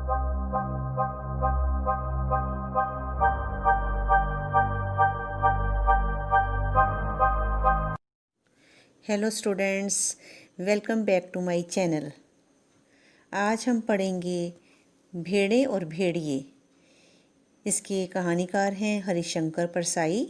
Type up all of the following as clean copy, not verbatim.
Hello students, welcome back to my channel. आज हम पढ़ेंगे भेड़े और भेड़िए। इसके कहानीकार हैं हरिशंकर परसाई।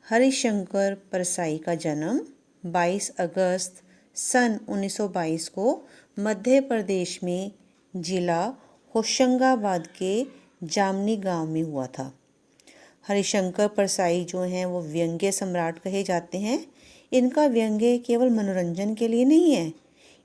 हरिशंकर परसाई का जन्म 22 अगस्त सन 1922 को मध्य प्रदेश में जिला होशंगाबाद के जामनी गांव में हुआ था। हरिशंकर परसाई जो हैं वो व्यंग्य सम्राट कहे जाते हैं। इनका व्यंग्य केवल मनोरंजन के लिए नहीं है।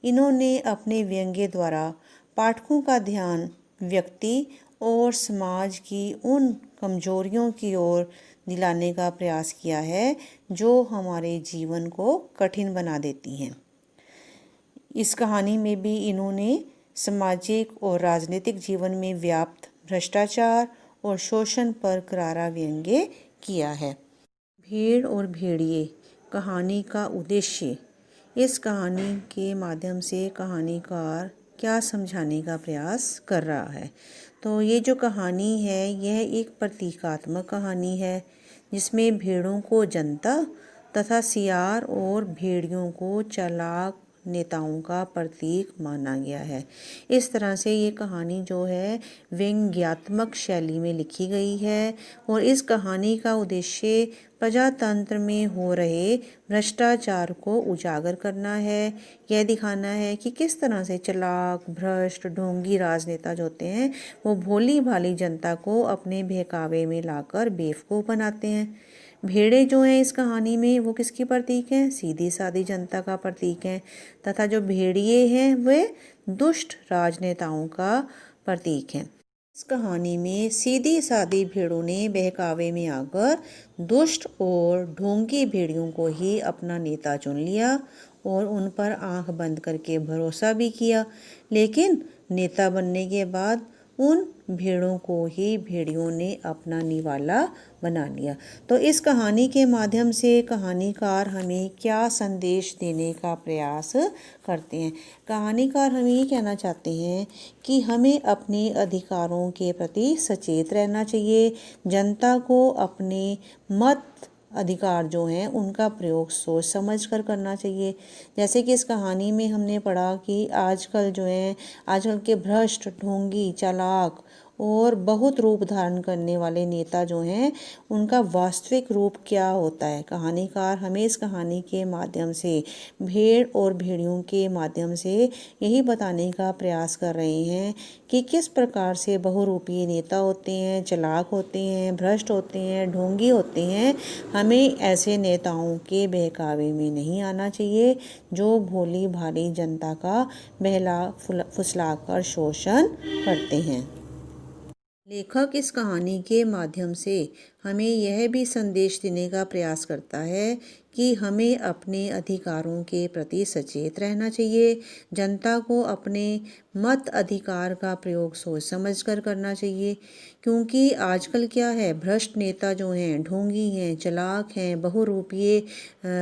इन्होंने अपने व्यंग्य द्वारा पाठकों का ध्यान व्यक्ति और समाज की उन कमजोरियों की ओर दिलाने का प्रयास किया है जो हमारे जीवन को कठिन बना देती हैं। इस कहानी में भी इन्होंने सामाजिक और राजनीतिक जीवन में व्याप्त भ्रष्टाचार और शोषण पर करारा व्यंग्य किया है। भेड़ और भेड़िए कहानी का उद्देश्य। इस कहानी के माध्यम से कहानीकार क्या समझाने का प्रयास कर रहा है। तो ये जो कहानी है यह एक प्रतीकात्मक कहानी है जिसमें भेड़ों को जनता तथा सियार और भेड़ियों को चालाक नेताओं का प्रतीक माना गया है। इस तरह से ये कहानी जो है व्यंग्यात्मक शैली में लिखी गई है और इस कहानी का उद्देश्य प्रजातंत्र में हो रहे भ्रष्टाचार को उजागर करना है। यह दिखाना है कि किस तरह से चालाक, भ्रष्ट, ढोंगी राजनेता जो होते हैं वो भोली भाली जनता को अपने बहकावे में लाकर बेवकूफ़ बनाते हैं। भेड़े जो हैं इस कहानी में वो किसकी प्रतीक हैं? सीधी सादी जनता का प्रतीक हैं तथा जो भेड़िए हैं वे दुष्ट राजनेताओं का प्रतीक हैं। इस कहानी में सीधी सादी भेड़ों ने बहकावे में आकर दुष्ट और ढोंगी भेड़ियों को ही अपना नेता चुन लिया और उन पर आंख बंद करके भरोसा भी किया, लेकिन नेता बनने के बाद उन भेड़ों को ही भेड़ियों ने अपना निवाला बना लिया। तो इस कहानी के माध्यम से कहानीकार हमें क्या संदेश देने का प्रयास करते हैं? कहानीकार हमें ये कहना चाहते हैं कि हमें अपने अधिकारों के प्रति सचेत रहना चाहिए। जनता को अपने मत अधिकार जो हैं उनका प्रयोग सोच समझ कर करना चाहिए। जैसे कि इस कहानी में हमने पढ़ा कि आजकल जो है आजकल के भ्रष्ट, ढोंगी, चालाक और बहुत रूप धारण करने वाले नेता जो हैं उनका वास्तविक रूप क्या होता है। कहानीकार हमें इस कहानी के माध्यम से भेड़ और भेड़ियों के माध्यम से यही बताने का प्रयास कर रहे हैं कि किस प्रकार से बहुरूपीय नेता होते हैं, चालाक होते हैं, भ्रष्ट होते हैं, ढोंगी होते हैं। हमें ऐसे नेताओं के बहकावे में नहीं आना चाहिए जो भोली भाली जनता का बहला फुसला कर शोषण करते हैं। लेखक इस कहानी के माध्यम से हमें यह भी संदेश देने का प्रयास करता है कि हमें अपने अधिकारों के प्रति सचेत रहना चाहिए। जनता को अपने मत अधिकार का प्रयोग सोच समझ कर करना चाहिए, क्योंकि आजकल क्या है भ्रष्ट नेता जो हैं, ढोंगी हैं, चालाक हैं, बहुरूपीय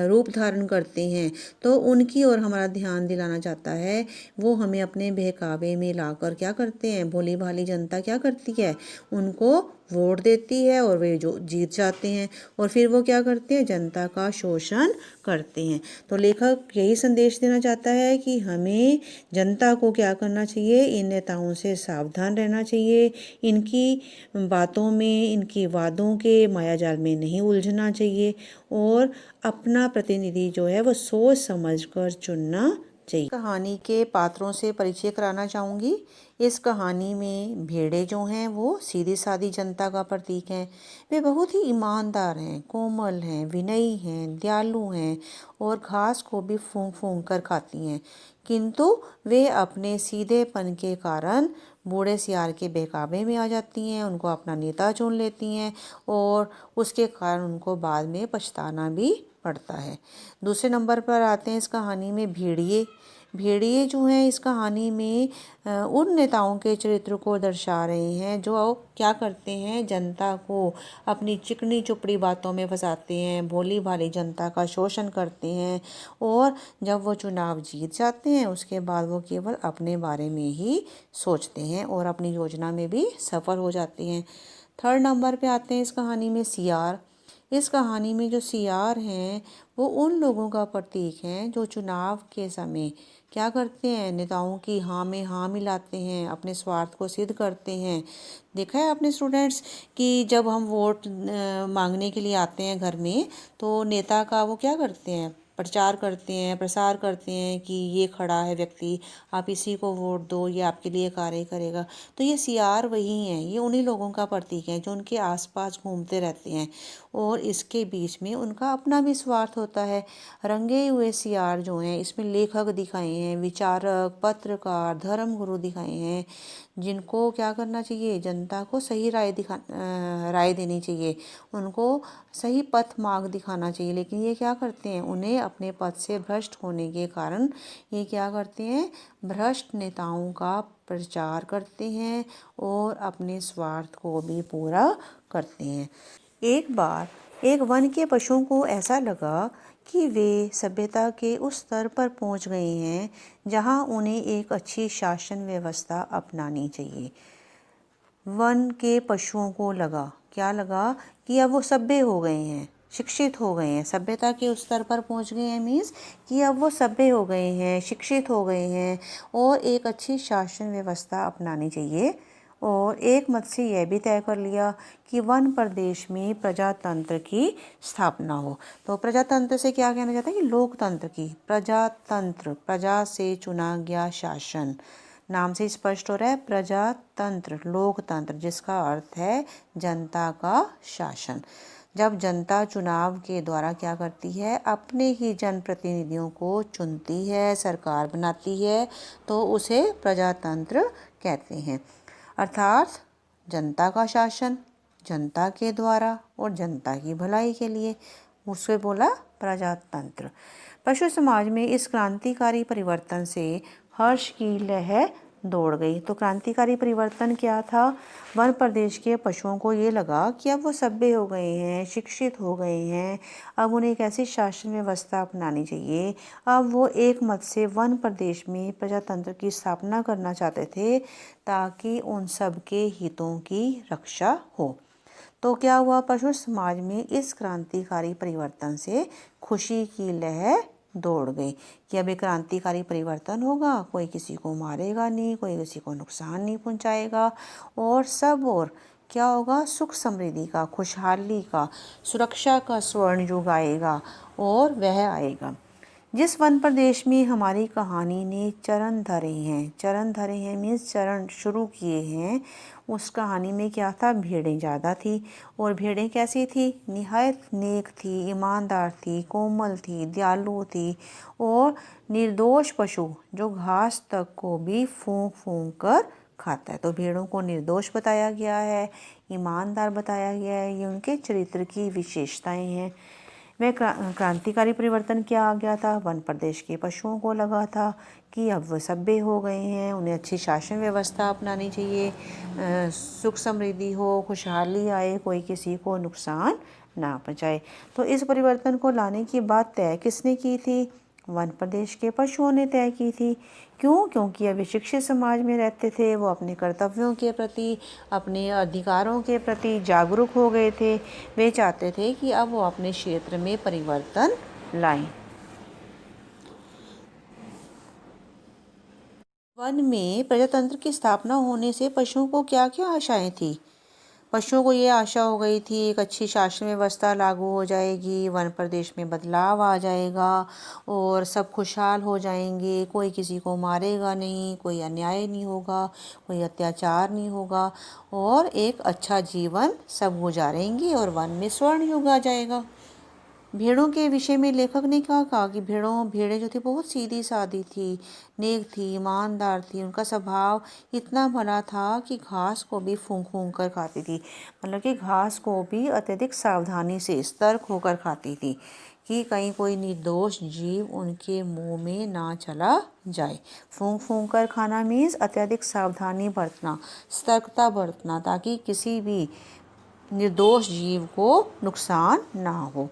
रूप धारण करते हैं, तो उनकी ओर हमारा ध्यान दिलाना चाहता है। वो हमें अपने बहकावे में लाकर क्या करते हैं, भोली भाली जनता क्या करती है, उनको वोट देती है और वे जो जीत जाते हैं और फिर वो क्या करते हैं, जनता का शोषण करते हैं। तो लेखक यही संदेश देना चाहता है कि हमें जनता को क्या करना चाहिए, इन नेताओं से सावधान रहना चाहिए, इनकी बातों में, इनकी वादों के मायाजाल में नहीं उलझना चाहिए और अपना प्रतिनिधि जो है वो सोच समझ कर चुनना चाहिए। कहानी के पात्रों से परिचय कराना चाहूँगी। इस कहानी में भेड़े जो हैं वो सीधी सादी जनता का प्रतीक हैं। वे बहुत ही ईमानदार हैं, कोमल हैं, विनयी हैं, दयालु हैं और घास को भी फूंक फूंक कर खाती हैं, किंतु वे अपने सीधेपन के कारण बूढ़े सियार के बहकावे में आ जाती हैं, उनको अपना नेता चुन लेती हैं और उसके कारण उनको बाद में पछताना भी पड़ता है। दूसरे नंबर पर आते हैं इस कहानी में भेड़िए। भेड़िए जो हैं इस कहानी में उन नेताओं के चरित्र को दर्शा रहे हैं जो क्या करते हैं, जनता को अपनी चिकनी चुपड़ी बातों में फंसाते हैं, भोली भाली जनता का शोषण करते हैं और जब वो चुनाव जीत जाते हैं उसके बाद वो केवल अपने बारे में ही सोचते हैं और अपनी योजना में भी सफल हो जाते हैं। 3rd नंबर पे आते हैं इस कहानी में सियार। इस कहानी में जो सियार हैं वो उन लोगों का प्रतीक हैं जो चुनाव के समय क्या करते हैं, नेताओं की हाँ में हाँ मिलाते हैं, अपने स्वार्थ को सिद्ध करते हैं। देखा है आपने स्टूडेंट्स कि जब हम वोट मांगने के लिए आते हैं घर में तो नेता का वो क्या करते हैं, प्रचार करते हैं, प्रसार करते हैं कि ये खड़ा है व्यक्ति, आप इसी को वोट दो, ये आपके लिए कार्य करेगा। तो ये सियार वही हैं, ये उन्हीं लोगों का प्रतीक है जो उनके आसपास घूमते रहते हैं और इसके बीच में उनका अपना भी स्वार्थ होता है। रंगे हुए सियार जो हैं इसमें लेखक दिखाए हैं, विचारक, पत्रकार, धर्मगुरु दिखाए हैं जिनको क्या करना चाहिए, जनता को सही राय देनी चाहिए, उनको सही पथ मार्ग दिखाना चाहिए। लेकिन ये क्या करते हैं, उन्हें अपने पद से भ्रष्ट होने के कारण ये क्या करते हैं, भ्रष्ट नेताओं का प्रचार करते हैं और अपने स्वार्थ को भी पूरा करते हैं। एक बार एक वन के पशुओं को ऐसा लगा कि वे सभ्यता के उस स्तर पर पहुंच गए हैं जहां उन्हें एक अच्छी शासन व्यवस्था अपनानी चाहिए। वन के पशुओं को लगा, क्या लगा कि अब वो सभ्य हो गए हैं, शिक्षित हो गए हैं, सभ्यता के उस स्तर पर पहुंच गए हैं मीन्स कि अब वो सभ्य हो गए हैं, शिक्षित हो गए हैं और एक अच्छी शासन व्यवस्था अपनानी चाहिए। और एक मत से यह भी तय कर लिया कि वन प्रदेश में प्रजातंत्र की स्थापना हो। तो प्रजातंत्र से क्या कहना चाहता है कि लोकतंत्र की, प्रजातंत्र प्रजा से चुना गया शासन, नाम से स्पष्ट हो रहा है, प्रजातंत्र लोकतंत्र जिसका अर्थ है जनता का शासन। जब जनता चुनाव के द्वारा क्या करती है, अपने ही जनप्रतिनिधियों को चुनती है, सरकार बनाती है, तो उसे प्रजातंत्र कहते हैं। अर्थात जनता का शासन, जनता के द्वारा और जनता की भलाई के लिए, उससे बोला प्रजातंत्र। पशु समाज में इस क्रांतिकारी परिवर्तन से हर्ष की लहर दौड़ गई। तो क्रांतिकारी परिवर्तन क्या था, वन प्रदेश के पशुओं को ये लगा कि अब वो सभ्य हो गए हैं, शिक्षित हो गए हैं, अब उन्हें एक ऐसी शासन व्यवस्था अपनानी चाहिए। अब वो एक मत से वन प्रदेश में प्रजातंत्र की स्थापना करना चाहते थे ताकि उन सब के हितों की रक्षा हो। तो क्या हुआ, पशु समाज में इस क्रांतिकारी परिवर्तन से खुशी की लहर दौड़ गई कि अब एक क्रांतिकारी परिवर्तन होगा, कोई किसी को मारेगा नहीं, कोई किसी को नुकसान नहीं पहुंचाएगा और सब और क्या होगा, सुख समृद्धि का, खुशहाली का, सुरक्षा का स्वर्ण युग आएगा और वह आएगा। जिस वन प्रदेश में हमारी कहानी ने चरण धरे हैं मीन्स चरण शुरू किए हैं, उस कहानी में क्या था, भेड़ें ज़्यादा थी और भेड़ें कैसी थी, निहायत नेक थी, ईमानदार थी, कोमल थी, दयालु थी और निर्दोष पशु जो घास तक को भी फूंक फूंक कर खाता है। तो भेड़ों को निर्दोष बताया गया है, ईमानदार बताया गया है, ये उनके चरित्र की विशेषताएं हैं। वह क्रांतिकारी परिवर्तन क्या आ गया था, वन प्रदेश के पशुओं को लगा था कि अब वह सभ्य हो गए हैं, उन्हें अच्छी शासन व्यवस्था अपनानी चाहिए, सुख समृद्धि हो, खुशहाली आए, कोई किसी को नुकसान ना पहुंचाए। तो इस परिवर्तन को लाने की बात तय किसने की थी, वन प्रदेश के पशुओं ने तय की थी। क्यों, क्योंकि अभी शिक्षित समाज में रहते थे, वो अपने कर्तव्यों के प्रति, अपने अधिकारों के प्रति जागरूक हो गए थे। वे चाहते थे कि अब वो अपने क्षेत्र में परिवर्तन लाएं। वन में प्रजातंत्र की स्थापना होने से पशुओं को क्या क्या आशाएं थी, पशुओं को ये आशा हो गई थी एक अच्छी शासन व्यवस्था लागू हो जाएगी, वन प्रदेश में बदलाव आ जाएगा और सब खुशहाल हो जाएंगे, कोई किसी को मारेगा नहीं, कोई अन्याय नहीं होगा, कोई अत्याचार नहीं होगा और एक अच्छा जीवन सब गुजारेंगे और वन में स्वर्ण युग आ जाएगा। भेड़ों के विषय में लेखक ने क्या कहा कि भेड़ें जो थी बहुत सीधी सादी थी, नेक थी, ईमानदार थी। उनका स्वभाव इतना भला था कि घास को भी फूंक फूंक कर खाती थी, मतलब कि घास को भी अत्यधिक सावधानी से सतर्क होकर खाती थी कि कहीं कोई निर्दोष जीव उनके मुंह में ना चला जाए। फूंक फूंक कर खाना मीन्स अत्यधिक सावधानी बरतना, सतर्कता बरतना, ताकि किसी भी निर्दोष जीव को नुकसान ना हो।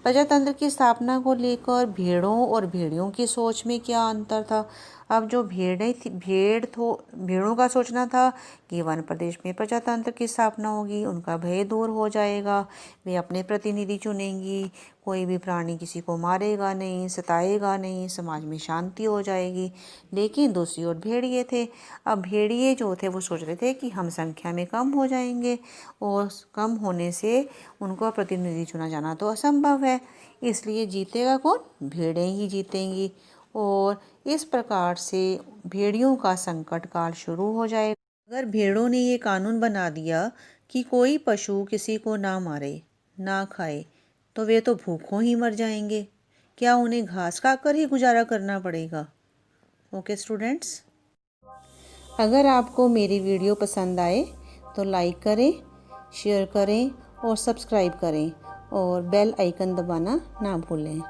प्रजातंत्र की स्थापना को लेकर भेड़ों और भेड़ियों की सोच में क्या अंतर था? अब जो भेड़ों का सोचना था कि वन प्रदेश में प्रजातंत्र की स्थापना होगी, उनका भय दूर हो जाएगा, वे अपने प्रतिनिधि चुनेंगी, कोई भी प्राणी किसी को मारेगा नहीं, सताएगा नहीं, समाज में शांति हो जाएगी। लेकिन दूसरी ओर भेड़िए थे। अब भेड़िए जो थे वो सोच रहे थे कि हम संख्या में कम हो जाएंगे और कम होने से उनको प्रतिनिधि चुना जाना तो असंभव है, इसलिए जीतेगा कौन? भेड़ें ही जीतेंगी। और इस प्रकार से भेड़ियों का संकट काल शुरू हो जाएगा। अगर भेड़ों ने ये कानून बना दिया कि कोई पशु किसी को ना मारे, ना खाए, तो वे तो भूखों ही मर जाएंगे। क्या उन्हें घास खाकर ही गुजारा करना पड़ेगा? ओके स्टूडेंट्स, अगर आपको मेरी वीडियो पसंद आए तो लाइक करें, शेयर करें और सब्सक्राइब करें और बेल आइकन दबाना ना भूलें।